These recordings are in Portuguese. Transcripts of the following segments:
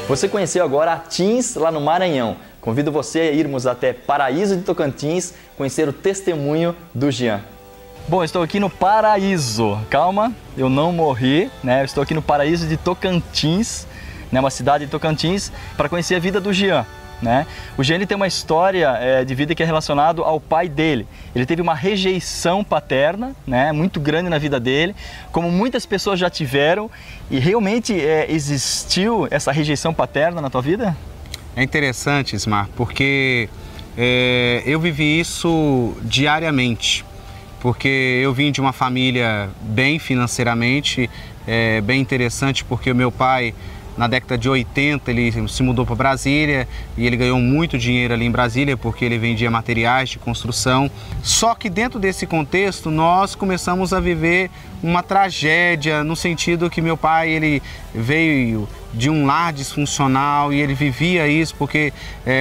Você conheceu agora a Teens lá no Maranhão. Convido você a irmos até Paraíso de Tocantins conhecer o testemunho do Jean. Bom, estou aqui no Paraíso. Calma, eu não morri, né? Eu estou aqui no Paraíso de Tocantins, né? Uma cidade de Tocantins, para conhecer a vida do Jean. Né? O Jean tem uma história de vida que é relacionado ao pai dele. Ele teve uma rejeição paterna, né, muito grande na vida dele, como muitas pessoas já tiveram. E realmente existiu essa rejeição paterna na tua vida? É interessante, Ismar, porque eu vivi isso diariamente. Porque eu vim de uma família bem financeiramente, bem interessante, porque o meu pai, na década de 80, ele se mudou para Brasília e ele ganhou muito dinheiro ali em Brasília porque ele vendia materiais de construção. Só que dentro desse contexto nós começamos a viver uma tragédia, no sentido que meu pai ele veio de um lar disfuncional e ele vivia isso porque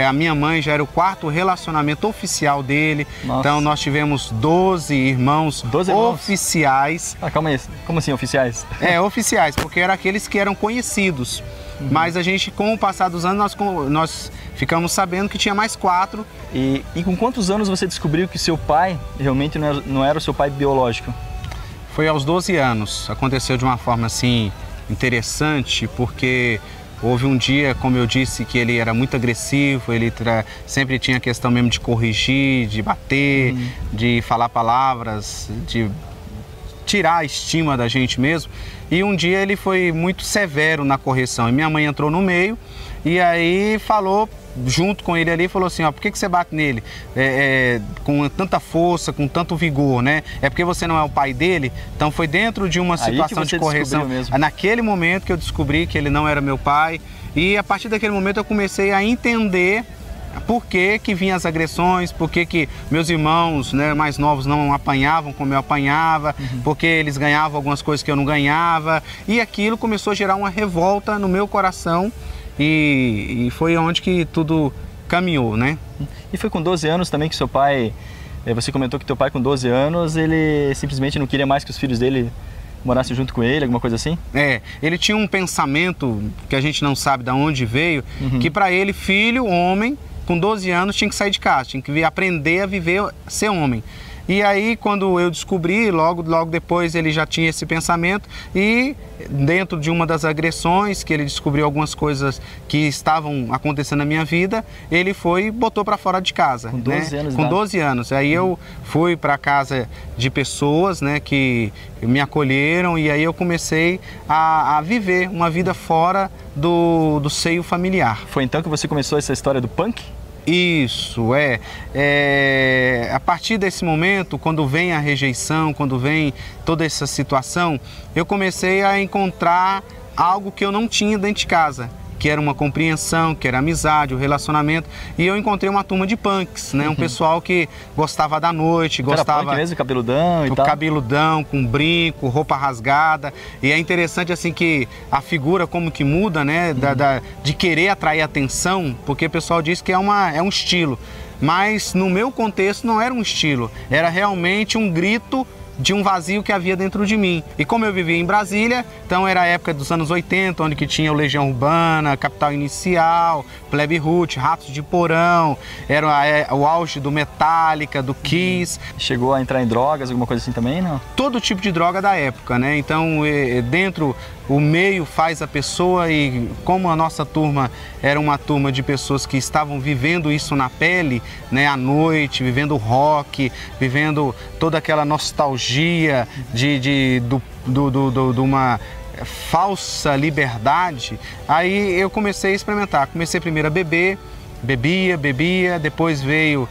a minha mãe já era o quarto relacionamento oficial dele. Nossa. Então nós tivemos 12 irmãos oficiais. Ah, calma aí, como assim oficiais? Oficiais, porque eram aqueles que eram conhecidos. Mas a gente, com o passar dos anos, nós ficamos sabendo que tinha mais 4. E com quantos anos você descobriu que seu pai realmente não era o seu pai biológico? Foi aos 12 anos. Aconteceu de uma forma assim interessante, porque houve um dia, como eu disse, que ele era muito agressivo, ele sempre tinha a questão mesmo de corrigir, de bater, de falar palavras, de tirar a estima da gente mesmo. E um dia ele foi muito severo na correção e minha mãe entrou no meio e aí falou junto com ele ali, falou assim, ó, por que você bate nele com tanta força, com tanto vigor, né? É porque você não é o pai dele? Então foi dentro de uma situação de correção. Naquele momento que eu descobri que ele não era meu pai e a partir daquele momento eu comecei a entender por que vinham as agressões, por que meus irmãos, né, mais novos não apanhavam como eu apanhava, porque eles ganhavam algumas coisas que eu não ganhava. E aquilo começou a gerar uma revolta no meu coração e foi onde que tudo caminhou, né? E foi com 12 anos também que seu pai, você comentou que teu pai com 12 anos, ele simplesmente não queria mais que os filhos dele morassem junto com ele, alguma coisa assim? Ele tinha um pensamento que a gente não sabe de onde veio, que para ele, filho, homem, com 12 anos tinha que sair de casa, tinha que aprender a viver, ser homem. E aí quando eu descobri, logo depois ele já tinha esse pensamento e dentro de uma das agressões que ele descobriu algumas coisas que estavam acontecendo na minha vida, ele foi e botou para fora de casa. Com 12 anos? Com 12 anos. Aí eu fui para casa de pessoas, né, que me acolheram e aí eu comecei a viver uma vida fora do seio familiar. Foi então que você começou essa história do punk? Isso, a partir desse momento, quando vem a rejeição, quando vem toda essa situação, eu comecei a encontrar algo que eu não tinha dentro de casa, que era uma compreensão, que era amizade, o relacionamento, e eu encontrei uma turma de punks, né? Um pessoal que gostava da noite, gostava... Era punk mesmo, cabeludão e tal? Cabeludão, com brinco, roupa rasgada, e é interessante assim que a figura como que muda, né? De querer atrair atenção, porque o pessoal diz que é um estilo, mas no meu contexto não era um estilo, era realmente um grito de um vazio que havia dentro de mim. E como eu vivia em Brasília, então era a época dos anos 80, onde que tinha o Legião Urbana, Capital Inicial, Plebe Ruth, Ratos de Porão, era o auge do Metallica, do Kiss. Chegou a entrar em drogas, alguma coisa assim também, não? Todo tipo de droga da época, né? Então, dentro o meio faz a pessoa e como a nossa turma era uma turma de pessoas que estavam vivendo isso na pele, né, à noite, vivendo rock, vivendo toda aquela nostalgia de uma falsa liberdade, aí eu comecei a experimentar. Comecei primeiro a beber, bebia, depois veio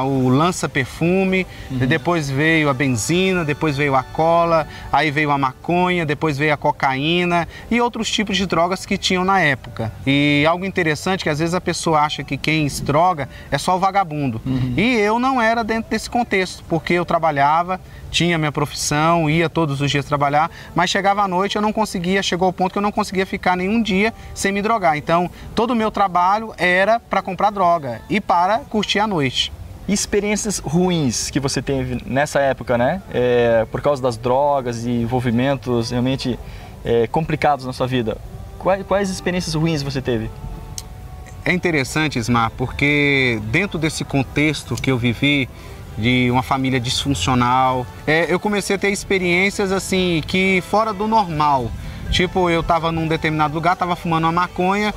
o lança-perfume, depois veio a benzina, depois veio a cola, aí veio a maconha, depois veio a cocaína e outros tipos de drogas que tinham na época. E algo interessante que às vezes a pessoa acha que quem se droga é só o vagabundo. E eu não era dentro desse contexto, porque eu trabalhava, tinha minha profissão, ia todos os dias trabalhar, mas chegava à noite chegou ao ponto que eu não conseguia ficar nenhum dia sem me drogar. Então, todo o meu trabalho era para comprar droga e para curtir a noite. E experiências ruins que você teve nessa época, né? Por causa das drogas e envolvimentos realmente complicados na sua vida. Quais experiências ruins você teve? É interessante, Ismar, porque dentro desse contexto que eu vivi, de uma família disfuncional, eu comecei a ter experiências assim, que fora do normal. Tipo, eu estava num determinado lugar, estava fumando uma maconha,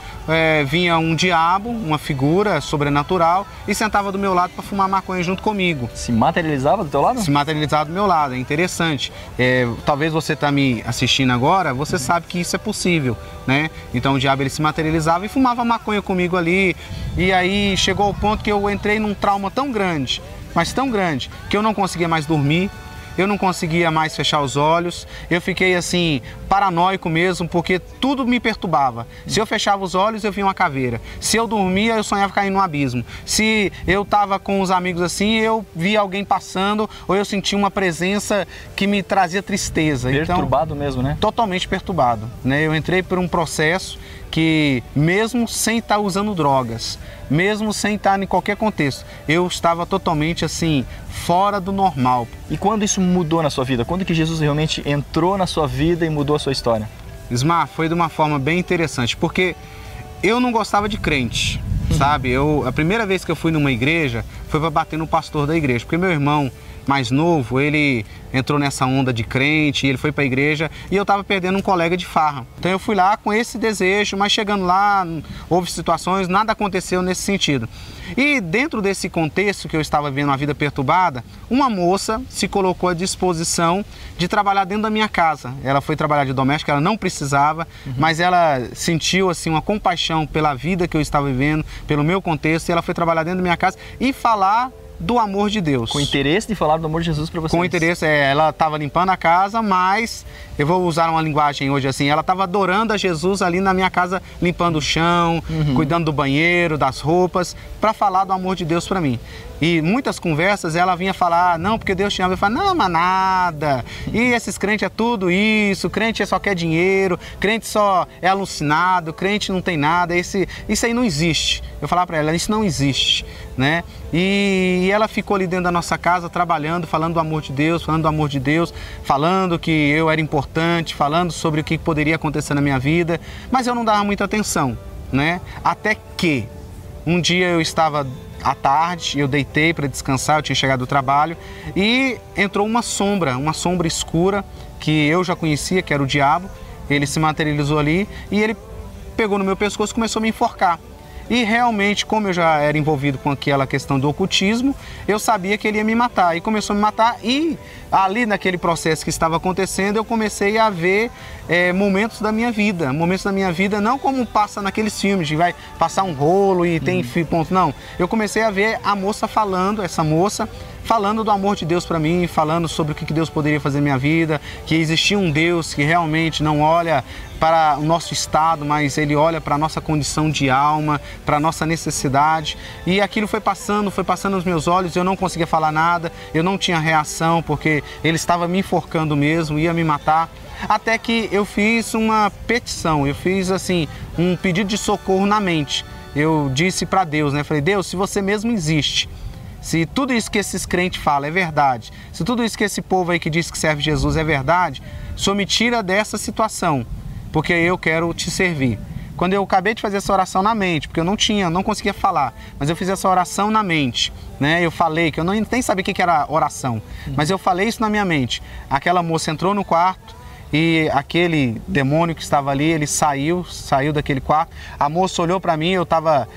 vinha um diabo, uma figura sobrenatural, e sentava do meu lado para fumar maconha junto comigo. Se materializava do teu lado? Se materializava do meu lado, é interessante. Talvez você está me assistindo agora, você sabe que isso é possível, né? Então o diabo ele se materializava e fumava maconha comigo ali, e aí chegou ao ponto que eu entrei num trauma tão grande, mas tão grande, que eu não conseguia mais dormir. Eu não conseguia mais fechar os olhos, eu fiquei assim, paranoico mesmo, porque tudo me perturbava. Se eu fechava os olhos, eu via uma caveira. Se eu dormia, eu sonhava cair no abismo. Se eu estava com os amigos assim, eu via alguém passando, ou eu sentia uma presença que me trazia tristeza. Perturbado então, mesmo, né? Totalmente perturbado, né? Eu entrei por um processo que, mesmo sem estar usando drogas, mesmo sem estar em qualquer contexto, eu estava totalmente assim, fora do normal. E quando isso mudou na sua vida? Quando que Jesus realmente entrou na sua vida e mudou a sua história? Ismar, foi de uma forma bem interessante, porque eu não gostava de crente, sabe? A primeira vez que eu fui numa igreja foi para bater no pastor da igreja, porque meu irmão mais novo, ele entrou nessa onda de crente, ele foi para a igreja e eu estava perdendo um colega de farra. Então eu fui lá com esse desejo, mas chegando lá, houve situações, nada aconteceu nesse sentido. E dentro desse contexto que eu estava vivendo uma vida perturbada, uma moça se colocou à disposição de trabalhar dentro da minha casa. Ela foi trabalhar de doméstica, ela não precisava, mas ela sentiu assim uma compaixão pela vida que eu estava vivendo, pelo meu contexto, e ela foi trabalhar dentro da minha casa e falar do amor de Deus. Com interesse de falar do amor de Jesus para vocês. Com interesse, ela estava limpando a casa, mas eu vou usar uma linguagem hoje assim, ela estava adorando a Jesus ali na minha casa, limpando o chão, cuidando do banheiro, das roupas, para falar do amor de Deus para mim. E muitas conversas ela vinha falar, não, porque Deus te ama. Eu falava, não, mas nada. E esses crentes é tudo isso, crente só quer dinheiro, crente só é alucinado, crente não tem nada, isso aí não existe. Eu falava para ela, isso não existe, né? E ela ficou ali dentro da nossa casa trabalhando, falando do amor de Deus, falando do amor de Deus, falando que eu era importante, falando sobre o que poderia acontecer na minha vida, mas eu não dava muita atenção, né? Até que um dia eu estava à tarde, eu deitei para descansar, eu tinha chegado do trabalho e entrou uma sombra escura que eu já conhecia, que era o diabo. Ele se materializou ali e ele pegou no meu pescoço e começou a me enforcar. E realmente, como eu já era envolvido com aquela questão do ocultismo, eu sabia que ele ia me matar. E começou a me matar e ali naquele processo que estava acontecendo, eu comecei a ver momentos da minha vida. Momentos da minha vida não como passa naqueles filmes, de vai passar um rolo e tem ponto. Não, eu comecei a ver a moça falando, essa moça falando do amor de Deus para mim, falando sobre o que Deus poderia fazer na minha vida, que existia um Deus que realmente não olha para o nosso estado, mas Ele olha para a nossa condição de alma, para a nossa necessidade. E aquilo foi passando nos meus olhos, eu não conseguia falar nada, eu não tinha reação, porque Ele estava me enforcando mesmo, ia me matar. Até que eu fiz uma petição, eu fiz assim, um pedido de socorro na mente. Eu disse para Deus, né? Falei, Deus, se você mesmo existe, se tudo isso que esses crentes falam é verdade, se tudo isso que esse povo aí que diz que serve Jesus é verdade, o Senhor me tira dessa situação, porque eu quero te servir. Quando eu acabei de fazer essa oração na mente, porque eu não conseguia falar, mas eu fiz essa oração na mente, né? Eu falei, que eu nem sabia o que era oração, mas eu falei isso na minha mente. Aquela moça entrou no quarto e aquele demônio que estava ali, ele saiu daquele quarto. A moça olhou para mim, eu estava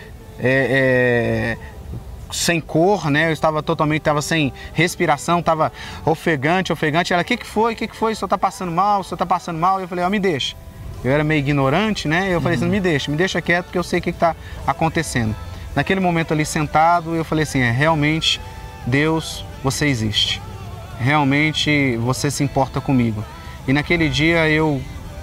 sem cor, né? Eu estava sem respiração, estava ofegante. Ela, o que foi? O senhor está passando mal? Eu falei, me deixa. Eu era meio ignorante, né? Eu falei assim, me deixa quieto, porque eu sei o que está acontecendo. Naquele momento ali sentado, eu falei assim, realmente, Deus, você existe. Realmente, você se importa comigo. E naquele dia,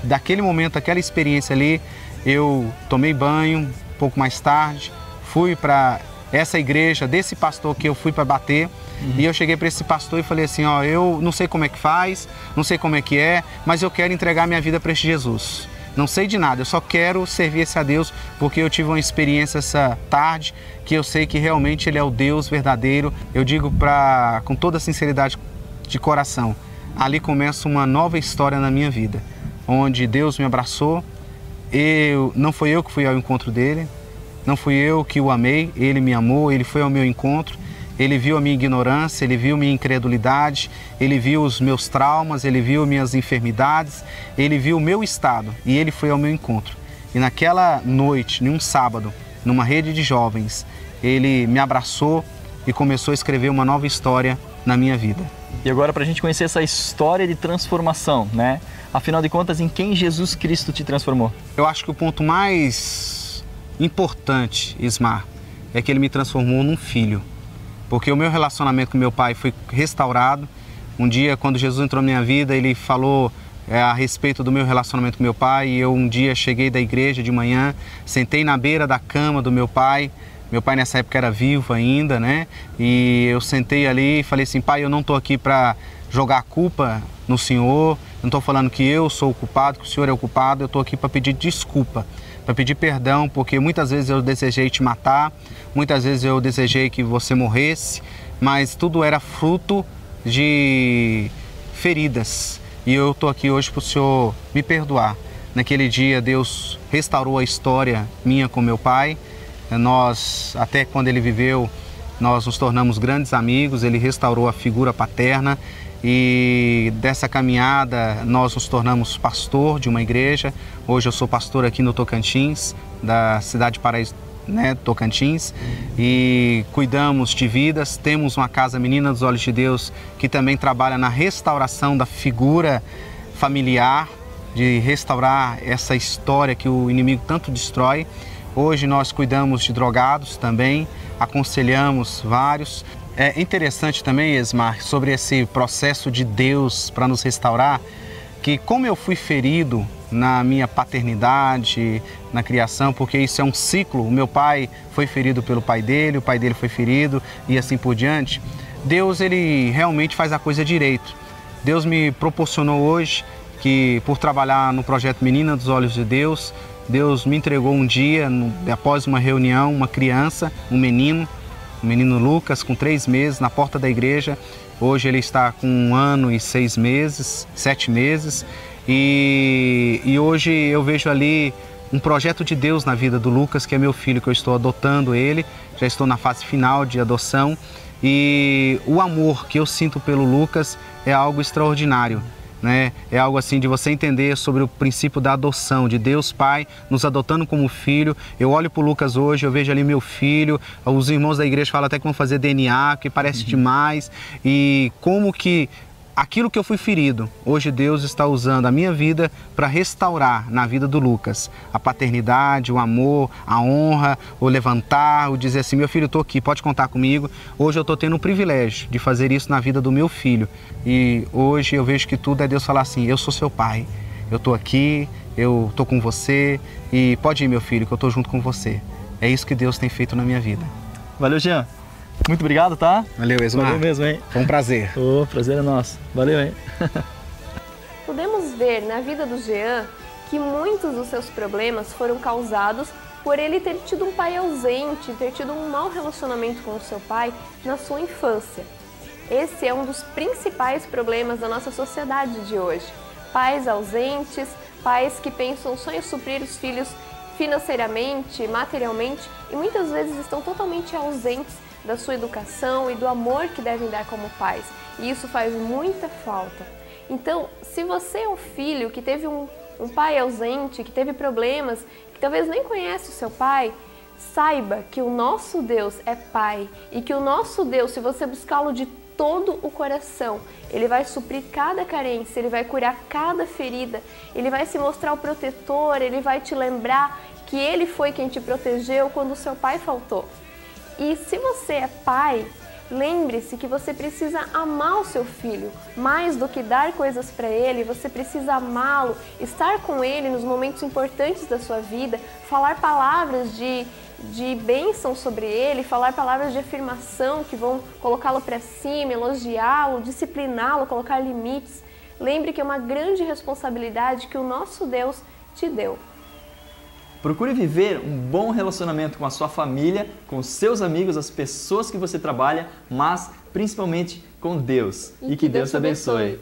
daquele momento, aquela experiência ali, eu tomei banho, um pouco mais tarde, fui para essa igreja desse pastor que eu fui para bater, e eu cheguei para esse pastor e falei assim, eu não sei como é que faz, não sei como é que é, mas eu quero entregar minha vida para este Jesus. Não sei de nada, eu só quero servir esse a Deus, porque eu tive uma experiência essa tarde, que eu sei que realmente Ele é o Deus verdadeiro. Eu digo com toda sinceridade de coração, ali começa uma nova história na minha vida, onde Deus me abraçou, não foi eu que fui ao encontro dele, não fui eu que o amei, ele me amou, ele foi ao meu encontro, ele viu a minha ignorância, ele viu minha incredulidade, ele viu os meus traumas, ele viu minhas enfermidades, ele viu o meu estado e ele foi ao meu encontro. E naquela noite, num sábado, numa rede de jovens, ele me abraçou e começou a escrever uma nova história na minha vida. E agora, para a gente conhecer essa história de transformação, né? Afinal de contas, em quem Jesus Cristo te transformou? Eu acho que o ponto mais importante, Ismar, é que ele me transformou num filho. Porque o meu relacionamento com meu pai foi restaurado. Um dia, quando Jesus entrou na minha vida, ele falou a respeito do meu relacionamento com meu pai. E eu um dia cheguei da igreja de manhã, sentei na beira da cama do meu pai. Meu pai nessa época era vivo ainda, né? E eu sentei ali e falei assim: pai, eu não estou aqui para jogar a culpa no Senhor. Não estou falando que eu sou o culpado, que o Senhor é o culpado. Eu estou aqui para pedir desculpa, para pedir perdão, porque muitas vezes eu desejei te matar, muitas vezes eu desejei que você morresse, mas tudo era fruto de feridas. E eu estou aqui hoje para o Senhor me perdoar. Naquele dia Deus restaurou a história minha com meu pai. Nós, até quando ele viveu, nós nos tornamos grandes amigos, ele restaurou a figura paterna. E dessa caminhada nós nos tornamos pastor de uma igreja. Hoje eu sou pastor aqui no Tocantins, da cidade de Paraíso, né, Tocantins, e cuidamos de vidas. Temos uma casa Menina dos Olhos de Deus que também trabalha na restauração da figura familiar, de restaurar essa história que o inimigo tanto destrói. Hoje nós cuidamos de drogados também, aconselhamos vários. É interessante também, Esmar, sobre esse processo de Deus para nos restaurar, que como eu fui ferido na minha paternidade, na criação, porque isso é um ciclo, o meu pai foi ferido pelo pai dele, o pai dele foi ferido e assim por diante, Deus ele realmente faz a coisa direito. Deus me proporcionou hoje que, por trabalhar no projeto Menina dos Olhos de Deus, Deus me entregou um dia, após uma reunião, uma criança, um menino Lucas, com 3 meses, na porta da igreja. Hoje ele está com 1 ano e 6 meses, 7 meses. E hoje eu vejo ali um projeto de Deus na vida do Lucas, que é meu filho, que eu estou adotando ele. Já estou na fase final de adoção. E o amor que eu sinto pelo Lucas é algo extraordinário, né? É algo assim de você entender sobre o princípio da adoção, de Deus Pai nos adotando como filho. Eu olho para o Lucas hoje, eu vejo ali meu filho, os irmãos da igreja falam até que vão fazer DNA, que parece demais, e como que aquilo que eu fui ferido, hoje Deus está usando a minha vida para restaurar na vida do Lucas a paternidade, o amor, a honra, o levantar, o dizer assim: meu filho, eu estou aqui, pode contar comigo. Hoje eu estou tendo o privilégio de fazer isso na vida do meu filho. E hoje eu vejo que tudo é Deus falar assim: eu sou seu pai, eu estou aqui, eu estou com você e pode ir, meu filho, que eu estou junto com você. É isso que Deus tem feito na minha vida. Valeu, Jean. Muito obrigado, tá? Valeu, Esmar. Valeu mesmo, hein? Foi um prazer. O prazer é nosso. Valeu, hein? Podemos ver na vida do Jean que muitos dos seus problemas foram causados por ele ter tido um pai ausente, ter tido um mau relacionamento com o seu pai na sua infância. Esse é um dos principais problemas da nossa sociedade de hoje. Pais ausentes, pais que pensam só em suprir os filhos financeiramente, materialmente e muitas vezes estão totalmente ausentes da sua educação e do amor que devem dar como pais. E isso faz muita falta. Então, se você é um filho que teve um pai ausente, que teve problemas, que talvez nem conhece o seu pai, saiba que o nosso Deus é Pai e que o nosso Deus, se você buscá-lo de todo o coração, Ele vai suprir cada carência, Ele vai curar cada ferida, Ele vai se mostrar o protetor, Ele vai te lembrar que Ele foi quem te protegeu quando o seu pai faltou. E se você é pai, lembre-se que você precisa amar o seu filho. Mais do que dar coisas para ele, você precisa amá-lo, estar com ele nos momentos importantes da sua vida, falar palavras de bênção sobre ele, falar palavras de afirmação que vão colocá-lo para cima, elogiá-lo, discipliná-lo, colocar limites. Lembre que é uma grande responsabilidade que o nosso Deus te deu. Procure viver um bom relacionamento com a sua família, com os seus amigos, as pessoas que você trabalha, mas principalmente com Deus. E que Deus te abençoe.